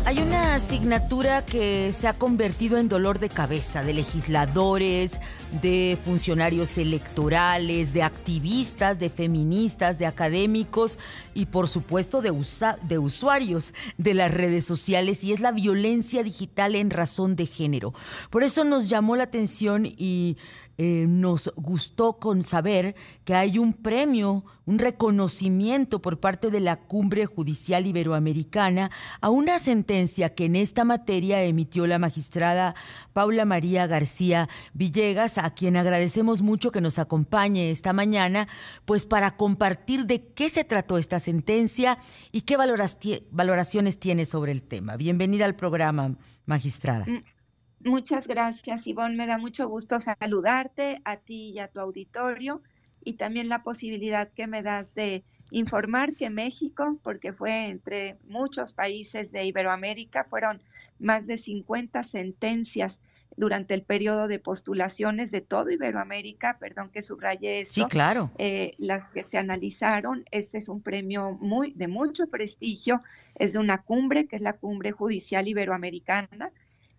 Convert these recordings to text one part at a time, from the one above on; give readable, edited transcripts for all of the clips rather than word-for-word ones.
Hay una asignatura que se ha convertido en dolor de cabeza de legisladores, de funcionarios electorales, de activistas, de feministas, de académicos y por supuesto de usuarios de las redes sociales, y es la violencia digital en razón de género. Por eso nos llamó la atención y nos gustó con saber que hay un premio, un reconocimiento por parte de la Cumbre Judicial Iberoamericana a una sentencia que en esta materia emitió la magistrada Paula María García Villegas, a quien agradecemos mucho que nos acompañe esta mañana, pues para compartir de qué se trató esta sentencia y qué valoraciones tiene sobre el tema. Bienvenida al programa, magistrada. Muchas gracias, Ivonne. Me da mucho gusto saludarte a ti y a tu auditorio, y también la posibilidad que me das de informar que México, porque fue entre muchos países de Iberoamérica, fueron más de 50 sentencias durante el periodo de postulaciones de todo Iberoamérica, perdón que subraye Sí, esto, claro. las que se analizaron. Este es un premio de mucho prestigio, es de una cumbre, que es la Cumbre Judicial Iberoamericana,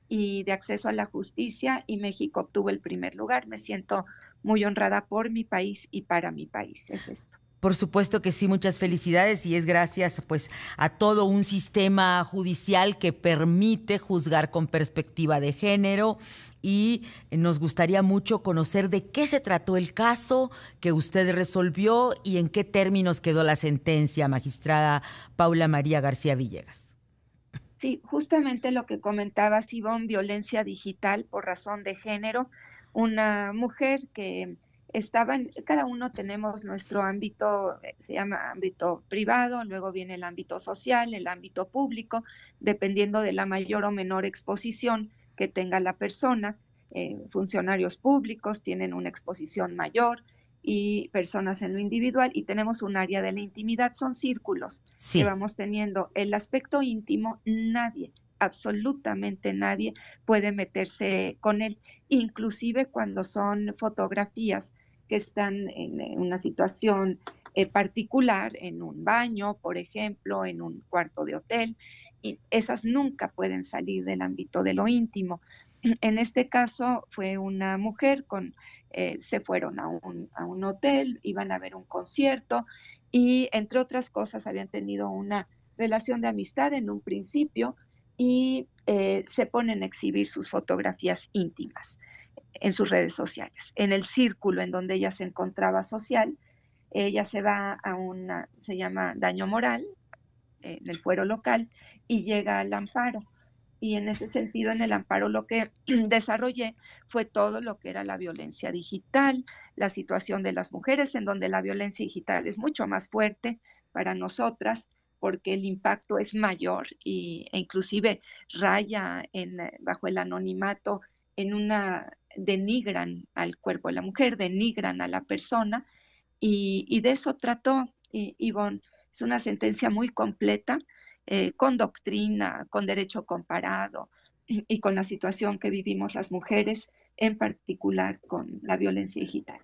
y de acceso a la justicia, y México obtuvo el primer lugar. Me siento muy honrada por mi país y para mi país. Es esto. Por supuesto que sí, muchas felicidades, y es gracias pues a todo un sistema judicial que permite juzgar con perspectiva de género, y nos gustaría mucho conocer de qué se trató el caso que usted resolvió y en qué términos quedó la sentencia, magistrada Paula María García Villegas. Sí, justamente lo que comentabas, Ivonne, violencia digital por razón de género. Una mujer que cada uno tenemos nuestro ámbito, se llama ámbito privado, luego viene el ámbito social, el ámbito público, dependiendo de la mayor o menor exposición que tenga la persona. Funcionarios públicos tienen una exposición mayor, y personas en lo individual, y tenemos un área de la intimidad. Son círculos que Sí. vamos teniendo. El aspecto íntimo, nadie, absolutamente nadie puede meterse con él, inclusive cuando son fotografías que están en una situación particular, en un baño, por ejemplo, en un cuarto de hotel, y esas nunca pueden salir del ámbito de lo íntimo. En este caso fue una mujer se fueron a un hotel, iban a ver un concierto, y entre otras cosas habían tenido una relación de amistad en un principio, y se ponen a exhibir sus fotografías íntimas en sus redes sociales. En el círculo en donde ella se encontraba social, ella se va se llama daño moral, en el fuero local, y llega al amparo. Y en ese sentido, en el amparo, lo que desarrollé fue todo lo que era la violencia digital, la situación de las mujeres, en donde la violencia digital es mucho más fuerte para nosotras, porque el impacto es mayor, e inclusive raya bajo el anonimato, denigran al cuerpo de la mujer, denigran a la persona, y de eso trató, Ivonne. Es una sentencia muy completa, con doctrina, con derecho comparado, y con la situación que vivimos las mujeres, en particular con la violencia digital.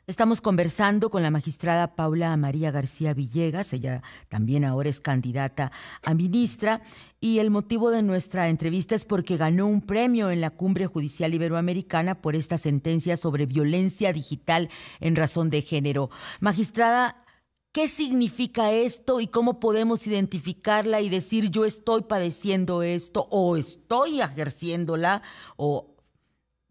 Estamos conversando con la magistrada Paula María García Villegas. Ella también ahora es candidata a ministra, y el motivo de nuestra entrevista es porque ganó un premio en la Cumbre Judicial Iberoamericana por esta sentencia sobre violencia digital en razón de género. Magistrada, ¿qué significa esto y cómo podemos identificarla y decir yo estoy padeciendo esto o estoy ejerciéndola o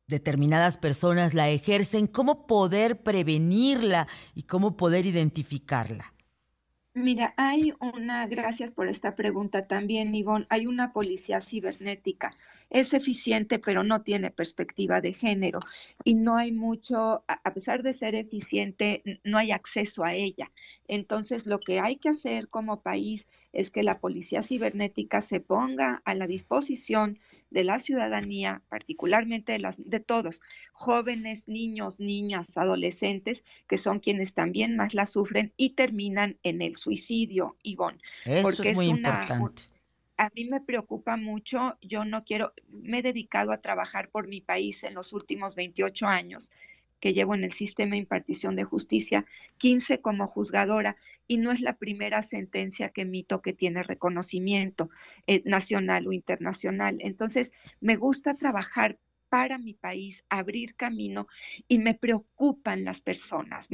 determinadas personas la ejercen? ¿Cómo poder prevenirla y cómo poder identificarla? Mira, gracias por esta pregunta también, Ivonne. Hay una policía cibernética. Es eficiente, pero no tiene perspectiva de género, y no hay mucho, a pesar de ser eficiente, no hay acceso a ella. Entonces, lo que hay que hacer como país es que la policía cibernética se ponga a la disposición de la ciudadanía, particularmente de todos, jóvenes, niños, niñas, adolescentes, que son quienes también más la sufren y terminan en el suicidio, Ivonne, Eso porque es muy importante. a mí me preocupa mucho. Yo no quiero, me he dedicado a trabajar por mi país en los últimos 28 años, que llevo en el sistema de impartición de justicia, 15 como juzgadora, y no es la primera sentencia que emito que tiene reconocimiento nacional o internacional. Entonces, me gusta trabajar para mi país, abrir camino, y me preocupan las personas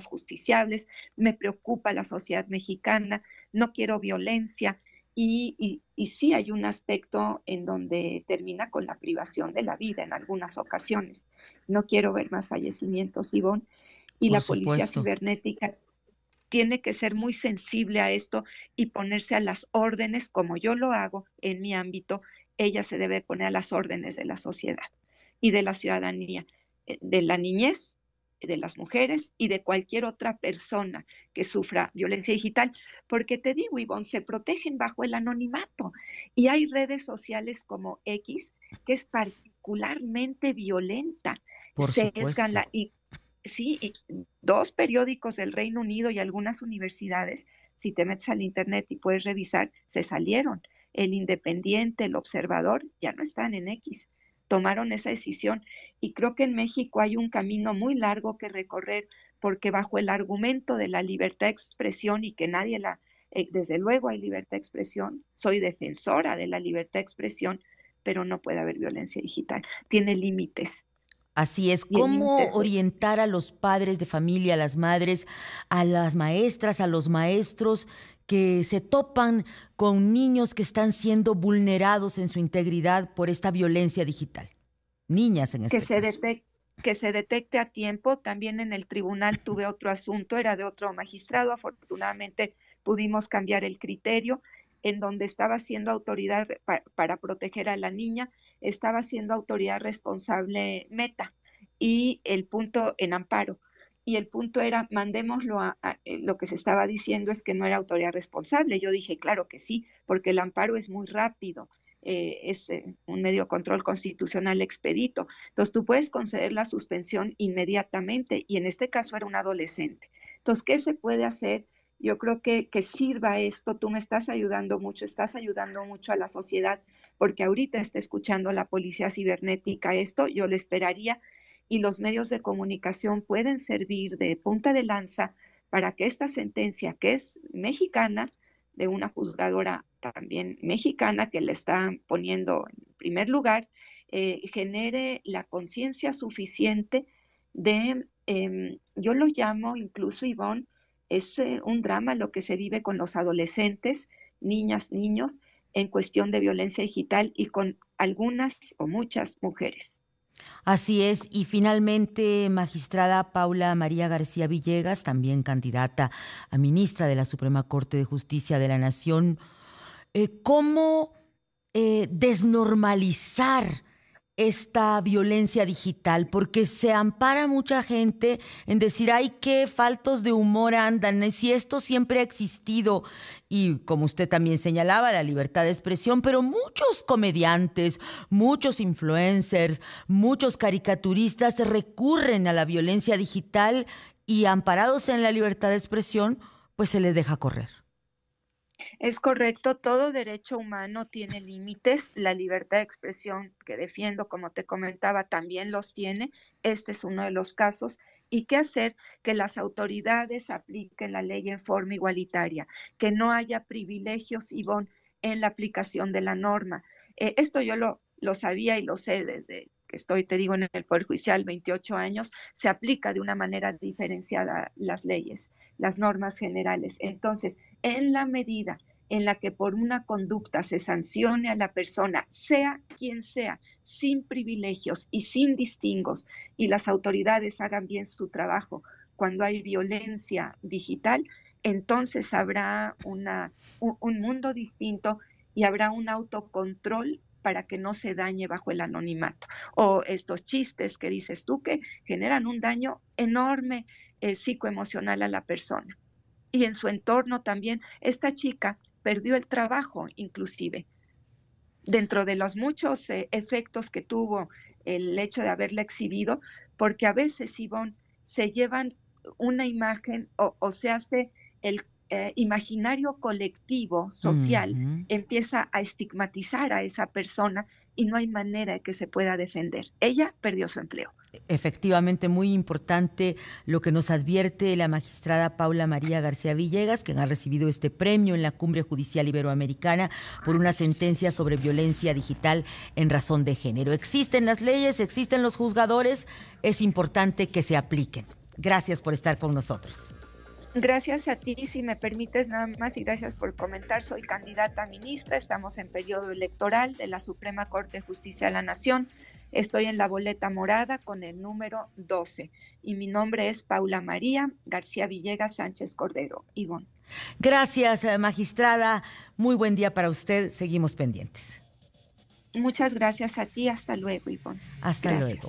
justiciables, me preocupa la sociedad mexicana, no quiero violencia. Y sí hay un aspecto en donde termina con la privación de la vida en algunas ocasiones. No quiero ver más fallecimientos, Ivonne, y Por la policía supuesto. cibernética tiene que ser muy sensible a esto y ponerse a las órdenes, como yo lo hago en mi ámbito. Ella se debe poner a las órdenes de la sociedad y de la ciudadanía, de la niñez, de las mujeres y de cualquier otra persona que sufra violencia digital, porque te digo, Ivonne, se protegen bajo el anonimato, y hay redes sociales como X que es particularmente violenta, Por sesgan supuesto. la, y sí, y dos periódicos del Reino Unido y algunas universidades, si te metes al internet y puedes revisar, se salieron. El Independiente, el Observador, ya no están en X. Tomaron esa decisión, y creo que en México hay un camino muy largo que recorrer, porque bajo el argumento de la libertad de expresión, y que nadie desde luego hay libertad de expresión, soy defensora de la libertad de expresión, pero no puede haber violencia digital. Tiene límites, Así es, y el ¿cómo límite es orientar a los padres de familia, a las madres, a las maestras, a los maestros que se topan con niños que están siendo vulnerados en su integridad por esta violencia digital? Niñas en que este se caso. detecte, que se detecte a tiempo. También en el tribunal tuve otro asunto, era de otro magistrado. Afortunadamente pudimos cambiar el criterio, en donde estaba siendo autoridad para proteger a la niña, estaba siendo autoridad responsable Meta, y el punto en amparo. Y el punto era, mandémoslo lo que se estaba diciendo es que no era autoridad responsable. Yo dije, claro que sí, porque el amparo es muy rápido, es un medio de control constitucional expedito. Entonces tú puedes conceder la suspensión inmediatamente, y en este caso era un adolescente. Entonces, ¿qué se puede hacer? Yo creo que sirva esto. Tú me estás ayudando mucho a la sociedad, porque ahorita está escuchando la policía cibernética esto, yo lo esperaría, y los medios de comunicación pueden servir de punta de lanza para que esta sentencia, que es mexicana, de una juzgadora también mexicana que le está poniendo en primer lugar, genere la conciencia suficiente de, yo lo llamo incluso, Ivonne, es un drama lo que se vive con los adolescentes, niñas, niños, en cuestión de violencia digital, y con algunas o muchas mujeres. Así es, y finalmente, magistrada Paula María García Villegas, también candidata a ministra de la Suprema Corte de Justicia de la Nación, ¿cómo desnormalizar esta violencia digital? Porque se ampara mucha gente en decir, ay, qué faltos de humor andan, si esto siempre ha existido. Y como usted también señalaba, la libertad de expresión, pero muchos comediantes, muchos influencers, muchos caricaturistas recurren a la violencia digital y amparados en la libertad de expresión, pues se les deja correr. Es correcto, todo derecho humano tiene límites. La libertad de expresión que defiendo, como te comentaba, también los tiene. Este es uno de los casos. ¿Y qué hacer? Que las autoridades apliquen la ley en forma igualitaria, que no haya privilegios, Ivonne, en la aplicación de la norma. Esto yo lo sabía y lo sé desde que estoy, te digo, en el Poder Judicial, 28 años. Se aplica de una manera diferenciada las leyes, las normas generales. Entonces, en la medida en la que por una conducta se sancione a la persona, sea quien sea, sin privilegios y sin distingos, y las autoridades hagan bien su trabajo cuando hay violencia digital, entonces habrá un mundo distinto, y habrá un autocontrol para que no se dañe bajo el anonimato. O estos chistes que dices tú, que generan un daño enorme psicoemocional a la persona y en su entorno también. Esta chica perdió el trabajo, inclusive, dentro de los muchos efectos que tuvo el hecho de haberla exhibido, porque a veces, Ivonne, se llevan una imagen, o se hace imaginario colectivo, social, Ujú. empieza a estigmatizar a esa persona y no hay manera de que se pueda defender. Ella perdió su empleo. Efectivamente, muy importante lo que nos advierte la magistrada Paula María García Villegas, quien ha recibido este premio en la Cumbre Judicial Iberoamericana por una sentencia sobre violencia digital en razón de género. Existen las leyes, existen los juzgadores, es importante que se apliquen. Gracias por estar con nosotros. Gracias a ti, si me permites nada más, y gracias por comentar. Soy candidata a ministra, estamos en periodo electoral de la Suprema Corte de Justicia de la Nación. Estoy en la boleta morada con el número 12 y mi nombre es Paula María García Villegas Sánchez Cordero. Ivonne. Gracias, magistrada. Muy buen día para usted. Seguimos pendientes. Muchas gracias a ti. Hasta luego, Ivonne. Hasta luego. Gracias.